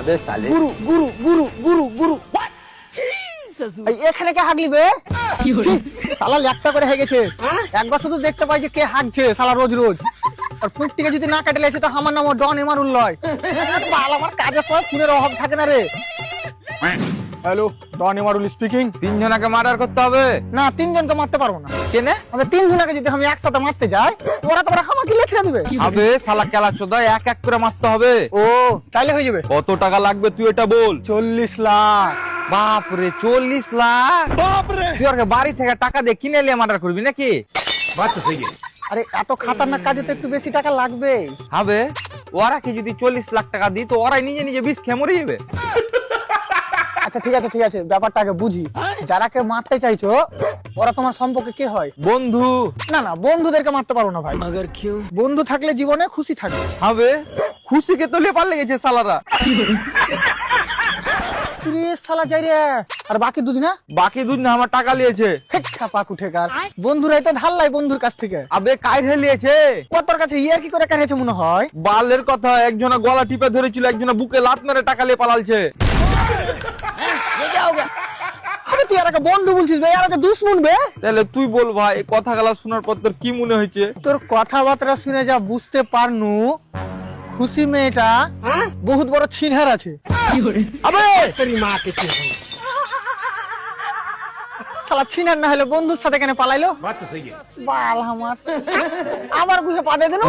अबे साले গুরু গুরু গুরু গুরু গুরু এই এখানে কে হাগলি বে ছি, শালা ল্যাকটা করে হয়ে গেছে একবার শুধু দেখতে পাই যে কে হাগছে শালা রোজ রোজ আর পুটটিকে যদি না কাটে লেছে তো আমার নাম ডন এমারুল লয় বাল আমার কাজের সময় ফোনের অভাব থাকে না রে হ্যালো ডন এমারুল স্পিকিং। তিনজনকে মার্ডার করতে হবে। না তিনজনকে মারতে পারবো না কেনে? আমাদের তিনজনকে যদি আমি একসাথে মারতে যাই ওরা তোরা আমাকে লেখে দিবে আবে শালা কেলা চোদা এক এক করে মারতে হবে। ও তাইলে হয়ে যাবে কত টাকা লাগবে তুই এটা বল। 40 লাখ। বাপরে 40 লাখ। বাপরে তুই আর বাড়ি থেকে টাকা দিয়ে কিনে নিয়ে মার্ডার করবি নাকি? আরে এত খাতারনাক কাজে তো একটু বেশি টাকা লাগবে। হবে ওরা কি যদি 40 লাখ টাকা দিই তো ওরাই নিজে নিজে বিষ খেয়ে মরে যাবে। আচ্ছা ঠিক আছে ব্যাপারটা আগে বুঝি। যারাকে মারতে চাইছো ওরা তোমার সম্পর্কে কে হয়? বন্ধু। না না বন্ধুদেরকে মারতে পারো না ভাই। বন্ধু থাকলে জীবনে খুশি থাকবে। হবে খুশিকে তো লেপার লেগেছে শালারা। শালা যাই রে আর বাকি দুদিন না বাকি দুদিন আমার টাকা নিয়েছে। পাকু ঠেকার বন্ধুরাই তো ধার লাই বন্ধুর কাছ থেকে। আবে কাইরে নিয়েছে তোর কাছে ইয়ার কি করে কাছে মনে হয়? বালের কথা একজনা গলা টিপে ধরেছিল একজনা বুকে লাত মেরে টাকা নিয়ে পালালছে। আরে তুই আর একটা বন্ধু বলছিস ভাই আর একটা দুশ্মন বে। তাহলে তুই বল ভাই কথাগুলো শোনার পর তোর কি মনে হয়েছে? তোর কথাবার্তা শুনে যা বুঝতে পারনু খুশি মেয়েটা বহুত বড় ছিনহার আছে। আবে তেরি মা কে শালা ছিনহার না হলে বন্ধুর সাথে কেন পালাইলো? বাত তো সহি বাল আমার গুহে পাদে দেন।